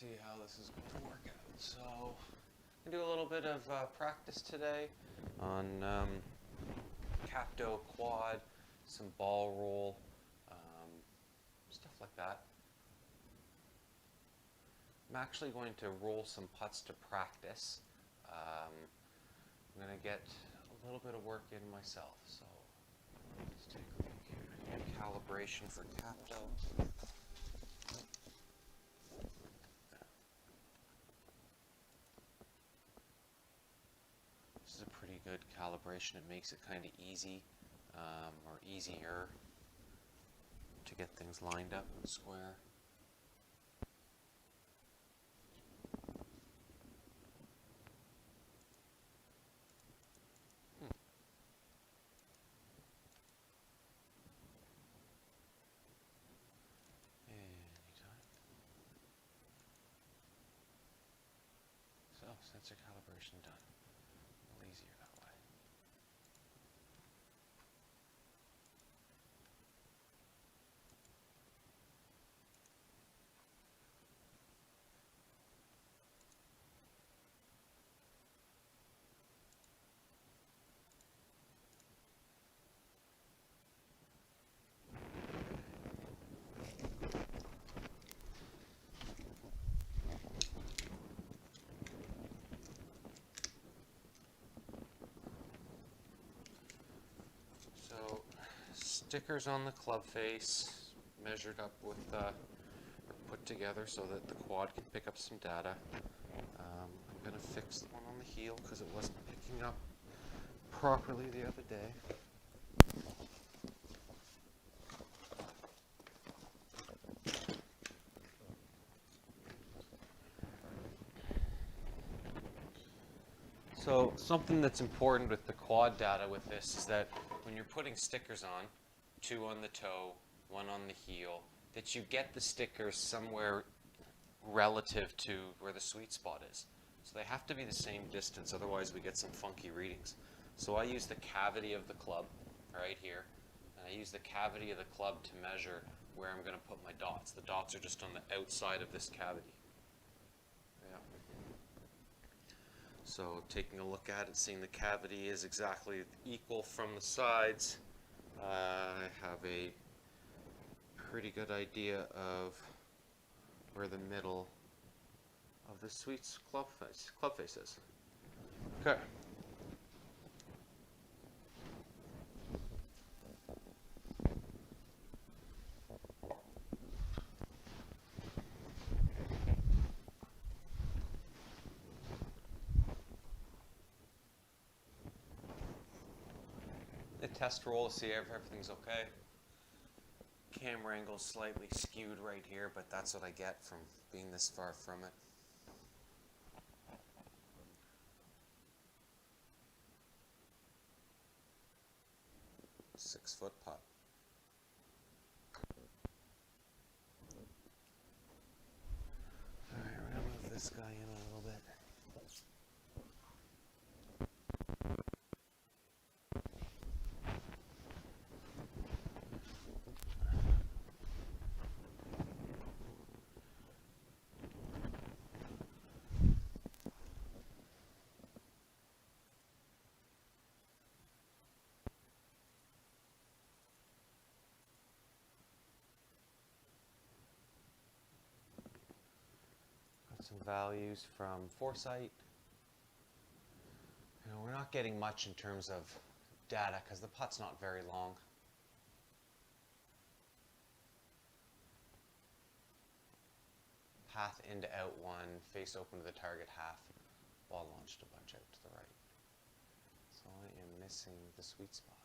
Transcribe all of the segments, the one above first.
See how this is going to work out. So I'm going to do a little bit of practice today on capto, quad, some ball roll, stuff like that. I'm actually going to roll some putts to practice. I'm going to get a little bit of work in myself. So let's take a look here. Calibration for capto. This is a pretty good calibration. It makes it kind of easy or easier to get things lined up and square. Anytime. So, sensor calibration done. A little easier that way. So, stickers on the club face, measured up with, or put together so that the quad can pick up some data. I'm going to fix the one on the heel because it wasn't picking up properly the other day. So something that's important with the quad data with this is that when you're putting stickers on, 2 on the toe, 1 on the heel, that you get the stickers somewhere relative to where the sweet spot is. So they have to be the same distance, otherwise we get some funky readings. So I use the cavity of the club right here, and I use the cavity of the club to measure where I'm going to put my dots. The dots are just on the outside of this cavity. So taking a look at it, seeing the cavity is exactly equal from the sides, I have a pretty good idea of where the middle of the sweet's club face is. Okay. The test roll to see if everything's okay. Camera angle's slightly skewed right here, but that's what I get from being this far from it. Six-foot putt. Alright, we're going to move this guy in a little bit. Some values from FORESIGHT. You know, we're not getting much in terms of data because the putt's not very long. Path into out 1, face open to the target half, ball launched a bunch out to the right. So I am missing the sweet spot.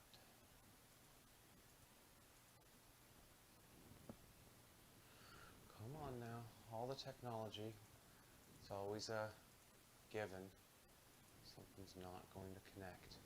Come on now, all the technology. It's always a given. Something's not going to connect.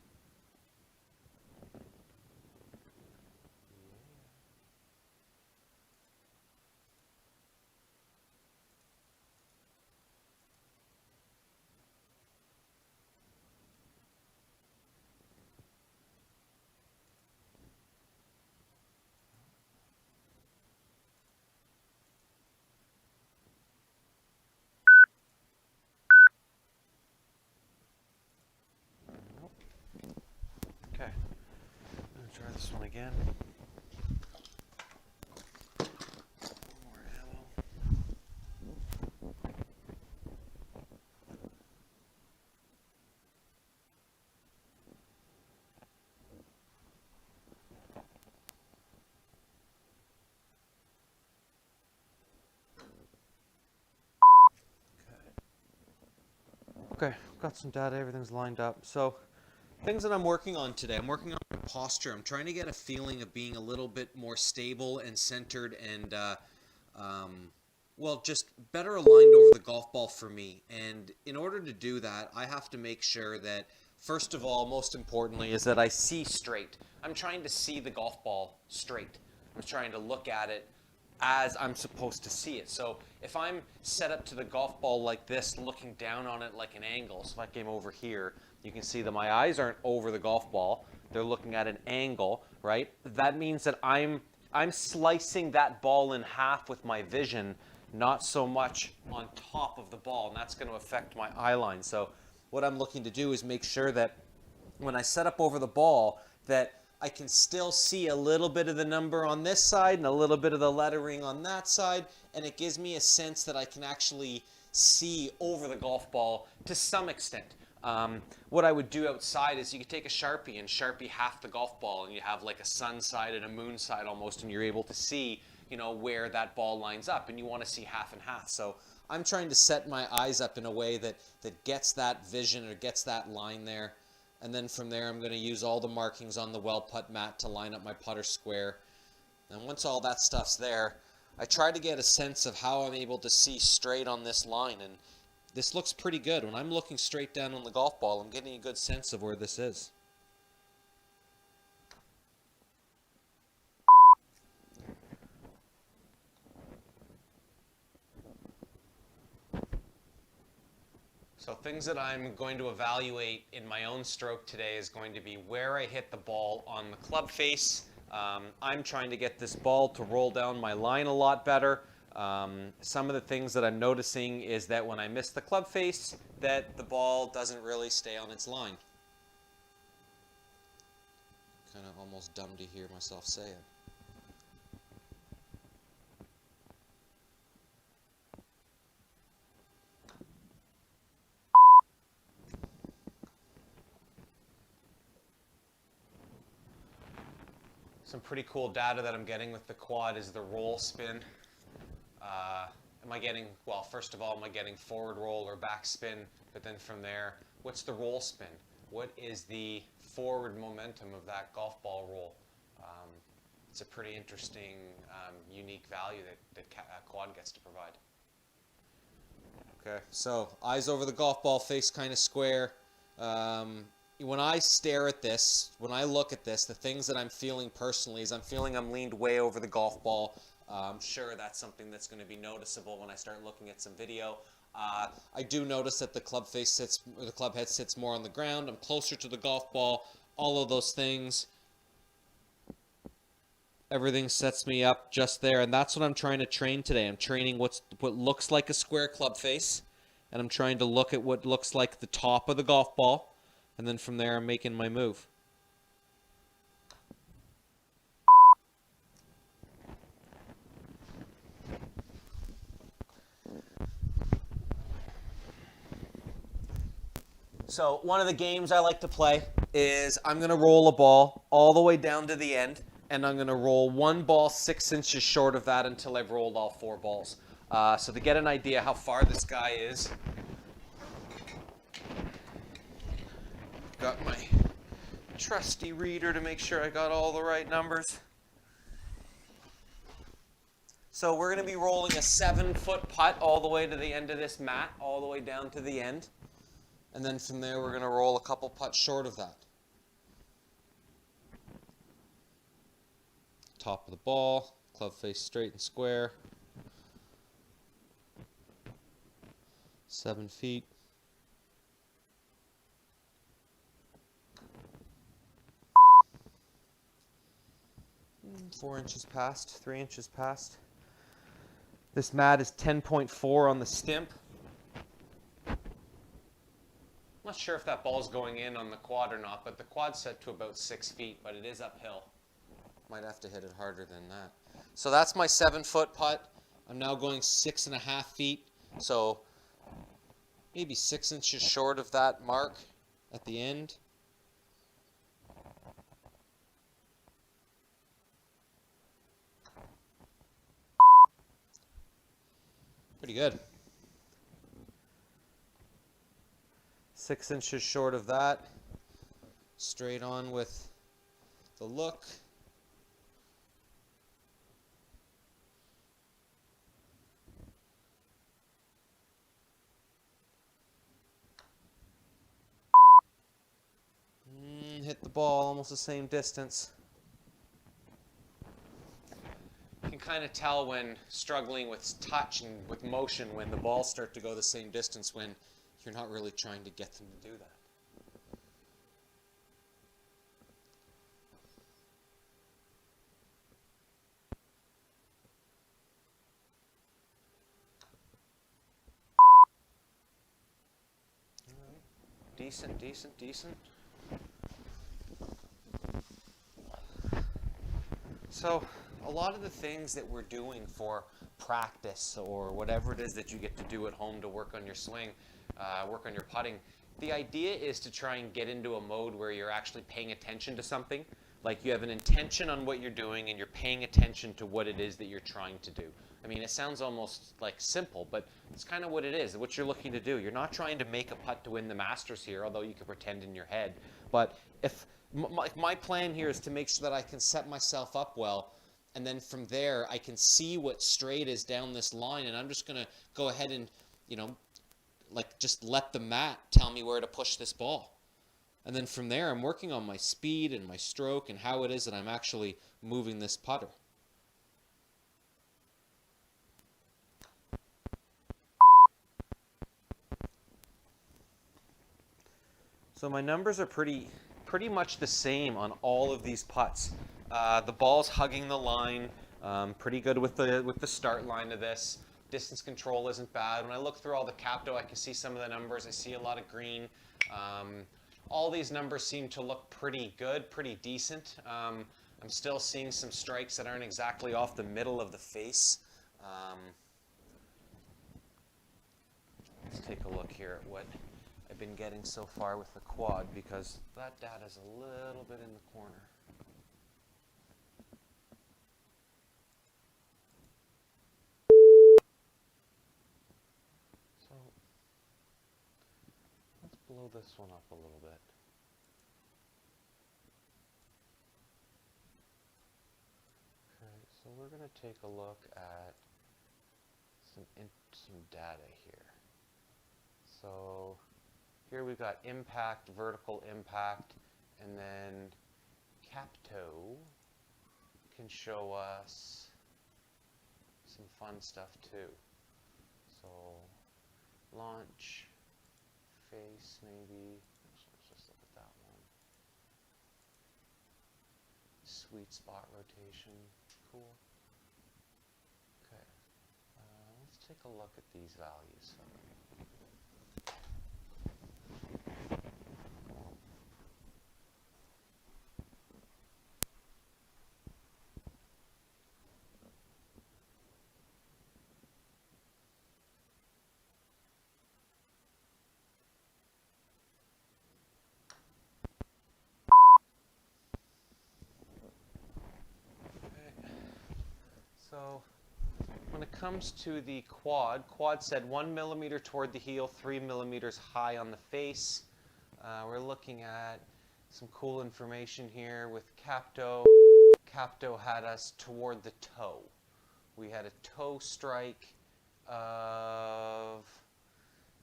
again. More ammo. Okay, got some data, everything's lined up. So, things that I'm working on today, I'm working on posture. I'm trying to get a feeling of being a little bit more stable and centered and, well, just better aligned over the golf ball for me. And in order to do that, I have to make sure that, first of all, most importantly, is that I see straight. I'm trying to see the golf ball straight. I'm trying to look at it as I'm supposed to see it. So if I'm set up to the golf ball like this, looking down on it like an angle, so if I came over here, you can see that my eyes aren't over the golf ball. They're looking at an angle, right? That means that I'm slicing that ball in half with my vision, not so much on top of the ball, and that's going to affect my eye line. So what I'm looking to do is make sure that when I set up over the ball, that I can still see a little bit of the number on this side and a little bit of the lettering on that side, and it gives me a sense that I can actually see over the golf ball to some extent. What I would do outside is you could take a Sharpie and Sharpie half the golf ball, and you have like a sun side and a moon side almost, and you're able to see, you know, where that ball lines up, and you want to see half and half. So I'm trying to set my eyes up in a way that gets that vision or gets that line there. And then from there, I'm going to use all the markings on the well putt mat to line up my putter square. And once all that stuff's there, I try to get a sense of how I'm able to see straight on this line. And this looks pretty good. When I'm looking straight down on the golf ball, I'm getting a good sense of where this is. So things that I'm going to evaluate in my own stroke today is going to be where I hit the ball on the club face. I'm trying to get this ball to roll down my line a lot better. Some of the things that I'm noticing is that when I miss the club face, that the ball doesn't really stay on its line. Kind of almost dumb to hear myself say it. Some pretty cool data that I'm getting with the quad is the roll spin. Am I getting, well, first of all, am I getting forward roll or back spin? But then from there, what's the roll spin? What is the forward momentum of that golf ball roll? It's a pretty interesting, unique value that quad gets to provide. Okay, so eyes over the golf ball, face kind of square. When I stare at this, when I look at this, the things that I'm feeling personally is I'm feeling I'm leaned way over the golf ball. I'm sure that's something that's going to be noticeable when I start looking at some video. I do notice that the club face sits, or the club head sits more on the ground. I'm closer to the golf ball. All of those things. Everything sets me up just there, and that's what I'm trying to train today. I'm training what looks like a square club face, and I'm trying to look at what looks like the top of the golf ball. And then from there, I'm making my move. So one of the games I like to play is I'm going to roll a ball all the way down to the end, and I'm going to roll one ball 6 inches short of that until I've rolled all 4 balls. So to get an idea how far this guy is, got my trusty reader to make sure I got all the right numbers. So we're going to be rolling a 7-foot putt all the way to the end of this mat, all the way down to the end. And then from there, we're going to roll a couple putts short of that. Top of the ball, club face straight and square. 7 feet. 4 inches past, 3 inches past. This mat is 10.4 on the stimp. I'm not sure if that ball's going in on the quad or not, but the quad's set to about 6 feet, but it is uphill. Might have to hit it harder than that. So that's my 7-foot putt. I'm now going 6.5 feet. So maybe 6 inches short of that mark at the end. Pretty good. 6 inches short of that. Straight on with the look. Hit the ball almost the same distance. You can kind of tell when struggling with touch and with motion when the balls start to go the same distance when you're not really trying to get them to do that. All right. Decent, decent, decent. So a lot of the things that we're doing for practice or whatever it is that you get to do at home to work on your swing, work on your putting, the idea is to try and get into a mode where you're actually paying attention to something. Like you have an intention on what you're doing and you're paying attention to what it is that you're trying to do. I mean, it sounds almost like simple, but it's kind of what it is, what you're looking to do. You're not trying to make a putt to win the Masters here, although you could pretend in your head. But if my plan here is to make sure that I can set myself up well, and then from there I can see what straight is down this line, and I'm just going to go ahead and, you know, like just let the mat tell me where to push this ball. And then from there I'm working on my speed and my stroke and how it is that I'm actually moving this putter. So my numbers are pretty much the same on all of these putts. The ball's hugging the line, pretty good with the start line of this. Distance control isn't bad. When I look through all the Capto, I can see some of the numbers. I see a lot of green. All these numbers seem to look pretty good, pretty decent. I'm still seeing some strikes that aren't exactly off the middle of the face. Let's take a look here at what I've been getting so far with the quad, because that data's a little bit in the corner. So let's blow this one up a little bit. Okay, so we're going to take a look at some data here. So here we've got impact, vertical impact, and then Capto can show us some fun stuff too. So launch, face maybe. Let's just look at that one. Sweet spot rotation, cool. Okay, let's take a look at these values. So when it comes to the quad said 1 millimeter toward the heel, 3 millimeters high on the face. We're looking at some cool information here with Capto. Capto had us toward the toe. We had a toe strike of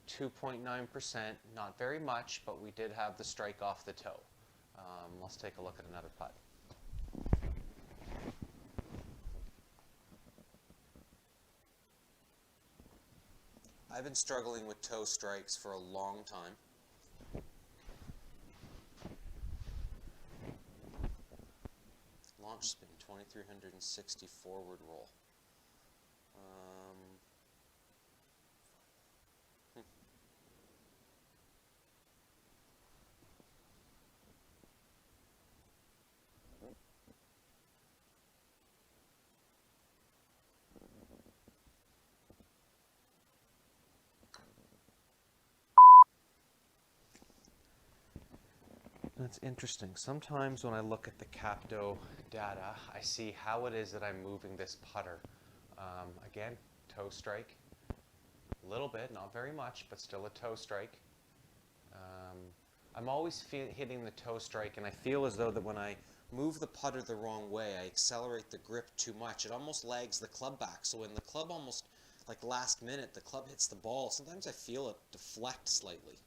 2.9%, not very much, but we did have the strike off the toe. Let's take a look at another putt. I've been struggling with toe strikes for a long time. Launch spin, 2360 forward roll. That's interesting. Sometimes when I look at the CAPTO data, I see how it is that I'm moving this putter. Again, toe strike, a little bit, not very much, but still a toe strike. I'm always hitting the toe strike, and I feel as though that when I move the putter the wrong way, I accelerate the grip too much. It almost lags the club back. So when the club almost, like last minute, the club hits the ball, sometimes I feel it deflect slightly.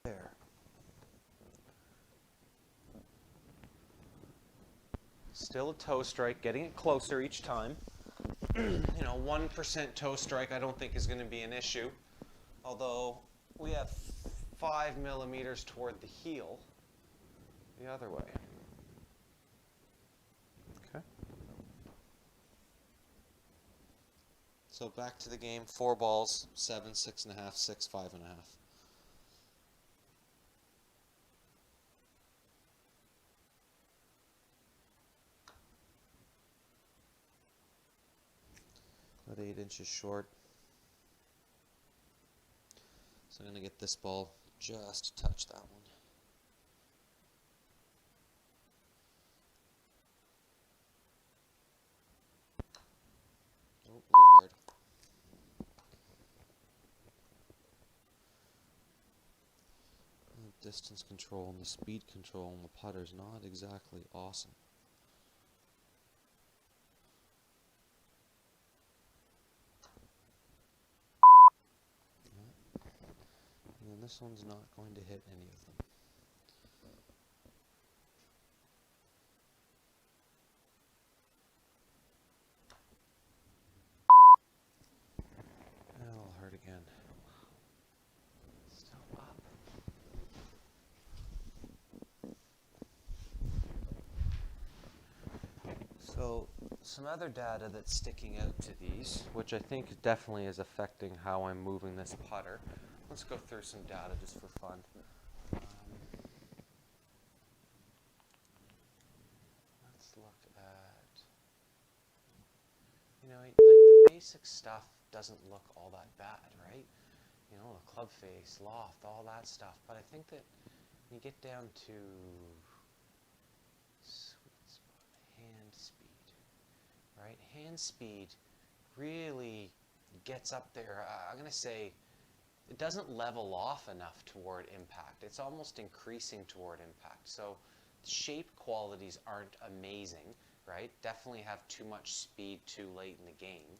There. Still a toe strike, getting it closer each time. 1% toe strike I don't think is going to be an issue. Although we have 5 millimeters toward the heel the other way. Okay. So back to the game, 4 balls, 7, 6.5, 6, 5.5. About 8 inches short. So I'm going to get this ball just to touch that one. Oh, a little hard. The distance control and the speed control on the putter is not exactly awesome. And then this one's not going to hit any of them. That'll hurt again. Still up. So some other data that's sticking out to these, which I think definitely is affecting how I'm moving this putter. Let's go through some data just for fun. Let's look at, like the basic stuff doesn't look all that bad, right? The club face, loft, all that stuff. But I think that when you get down to sweet spot, hand speed, right? Hand speed really gets up there. I'm going to say it doesn't level off enough toward impact. It's almost increasing toward impact. So shape qualities aren't amazing, right? Definitely have too much speed too late in the game.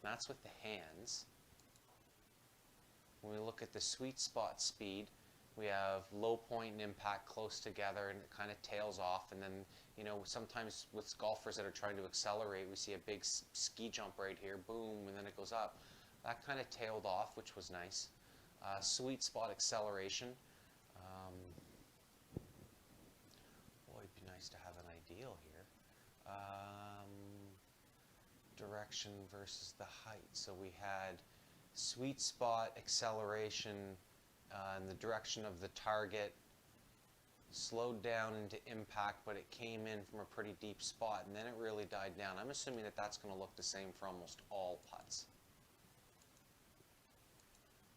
And that's with the hands. When we look at the sweet spot speed, we have low point and impact close together, and it kind of tails off. And then, sometimes with golfers that are trying to accelerate, we see a big ski jump right here, boom, and then it goes up. That kind of tailed off, which was nice. Sweet spot acceleration. Boy, it'd be nice to have an ideal here. Direction versus the height. So we had sweet spot acceleration in the direction of the target, slowed down into impact, but it came in from a pretty deep spot, and then it really died down. I'm assuming that that's going to look the same for almost all putts.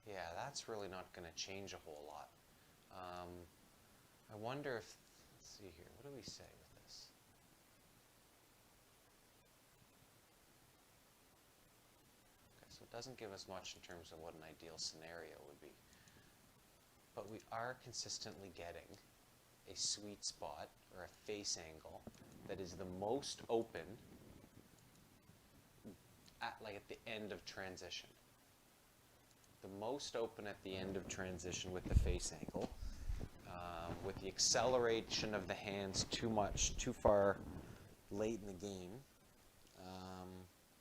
Yeah, that's really not going to change a whole lot. I wonder if, let's see here, what do we say with this? Okay, so it doesn't give us much in terms of what an ideal scenario would be. But we are consistently getting a sweet spot or a face angle that is the most open at the end of transition. The most open at the end of transition with the face angle. With the acceleration of the hands too far late in the game.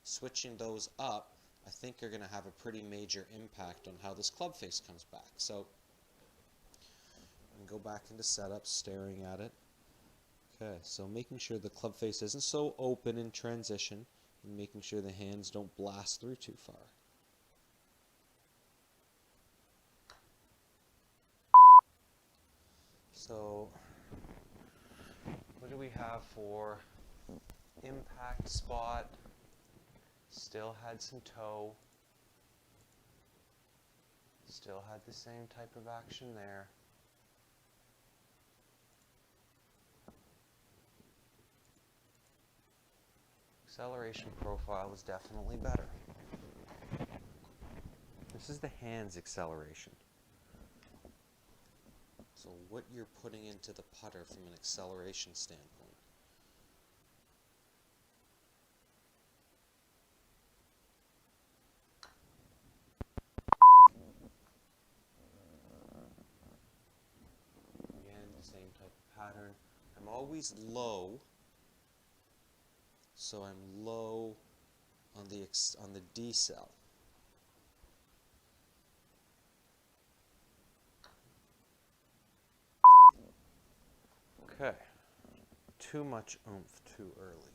Switching those up, I think are going to have a pretty major impact on how this club face comes back. So go back into setup, staring at it. Okay, so making sure the club face isn't so open in transition, and making sure the hands don't blast through too far. So what do we have for impact spot, still had some toe, still had the same type of action there. Acceleration profile is definitely better. This is the hand's acceleration. So what you're putting into the putter from an acceleration standpoint. Again, the same type of pattern. I'm always low, so I'm low on the D cell. Okay, too much oomph too early.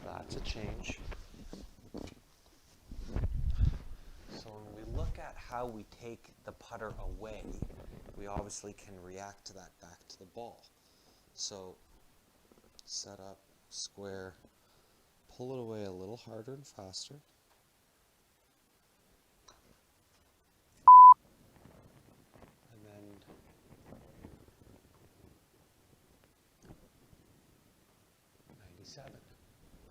That's a change. So when we look at how we take the putter away, we obviously can react to that back to the ball. So set up, square, pull it away a little harder and faster. And then 97.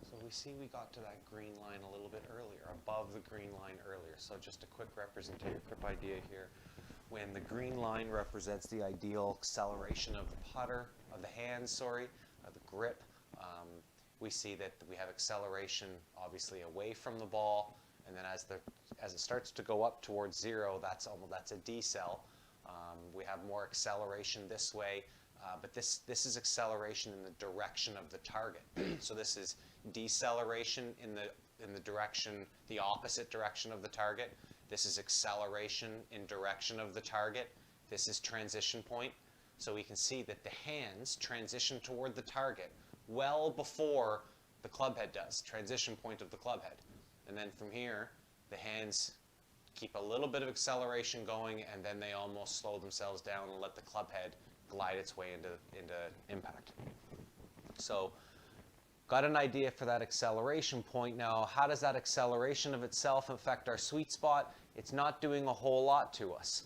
So we see we got to that green line a little bit earlier, above the green line earlier. So just a quick representation, quick idea here. When the green line represents the ideal acceleration of the putter, of the hands, sorry, of the grip, we see that we have acceleration obviously away from the ball, and then as it starts to go up towards zero, that's a decel. We have more acceleration this way, but this is acceleration in the direction of the target. So this is deceleration in the direction, the opposite direction of the target. This is acceleration in direction of the target. This is transition point. So we can see that the hands transition toward the target well before the club head does, transition point of the club head. And then from here, the hands keep a little bit of acceleration going, and then they almost slow themselves down and let the club head glide its way into impact. So got an idea for that acceleration point. Now, how does that acceleration of itself affect our sweet spot? It's not doing a whole lot to us.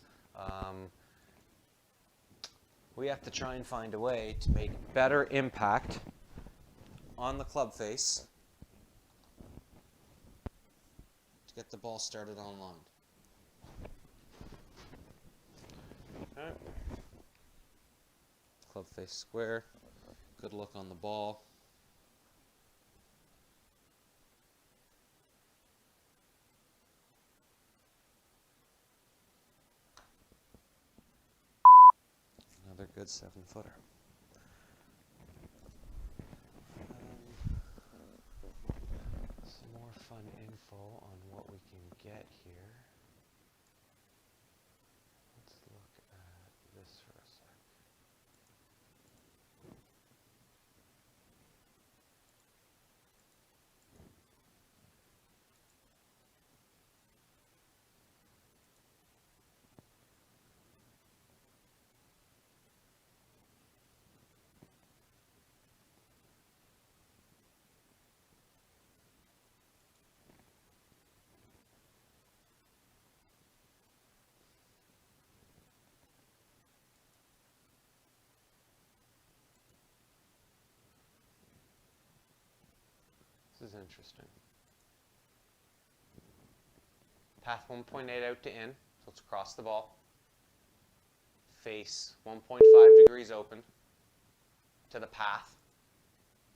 We have to try and find a way to make better impact on the club face to get the ball started on line. Okay. Club face square, good look on the ball. Another good 7-footer. Some more fun info on what we can get here. Let's look at this for a sec. This is interesting. Path 1.8 out to in, so it's across the ball. Face 1.5 degrees open to the path,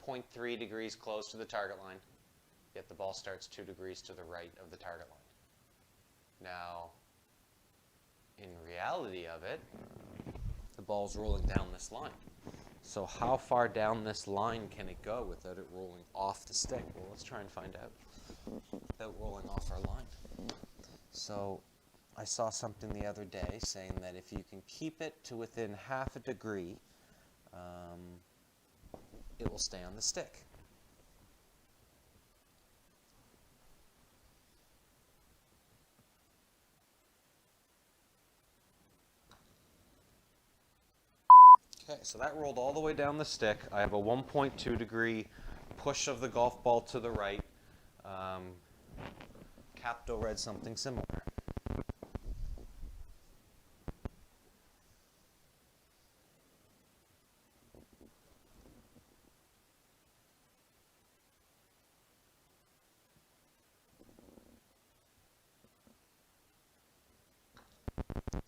0.3 degrees close to the target line, yet the ball starts 2 degrees to the right of the target line. Now, in reality of it, the ball's rolling down this line. So how far down this line can it go without it rolling off the stick? Well, let's try and find out without rolling off our line. So I saw something the other day saying that if you can keep it to within half a degree, it will stay on the stick. Okay, so that rolled all the way down the stick. I have a 1.2 degree push of the golf ball to the right. Capto read something similar.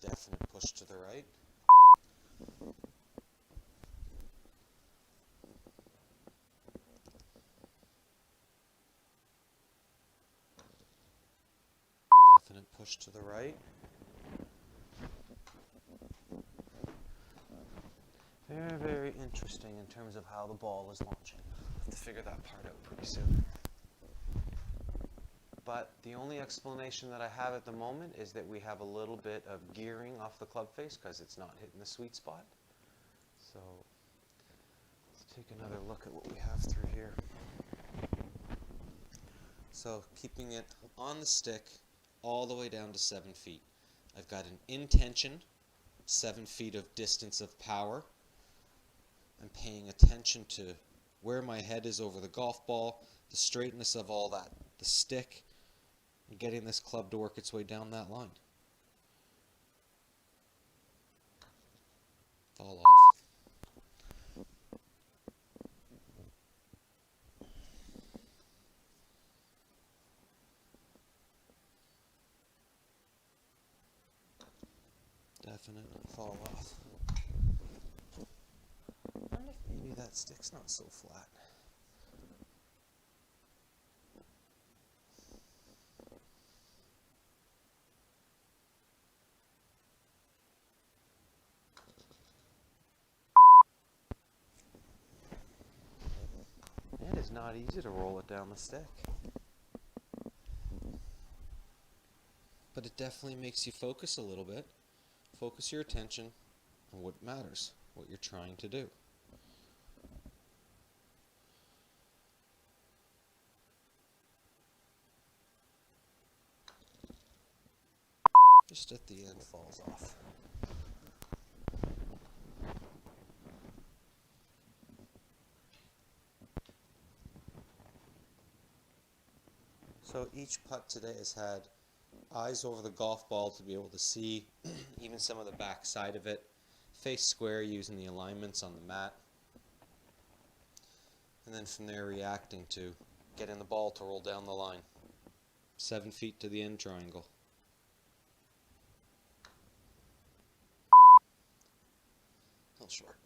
Definite push to the right. Definite push to the right. Very, very interesting in terms of how the ball is launching. I'll have to figure that part out pretty soon. But the only explanation that I have at the moment is that we have a little bit of gearing off the club face because it's not hitting the sweet spot. So let's take another look at what we have through here. So keeping it on the stick all the way down to 7 feet. I've got an intention, 7 feet of distance of power. I'm paying attention to where my head is over the golf ball, the straightness of all that, the stick, and getting this club to work its way down that line. Fall off. Definite fall off. I wonder if maybe that stick's not so flat. It is not easy to roll it down the stick. But it definitely makes you focus a little bit. Focus your attention on what matters, what you're trying to do. Just at the end falls off. So each putt today has had eyes over the golf ball to be able to see even some of the back side of it, face square using the alignments on the mat, and then from there reacting to getting the ball to roll down the line. 7 feet to the end triangle. A little short.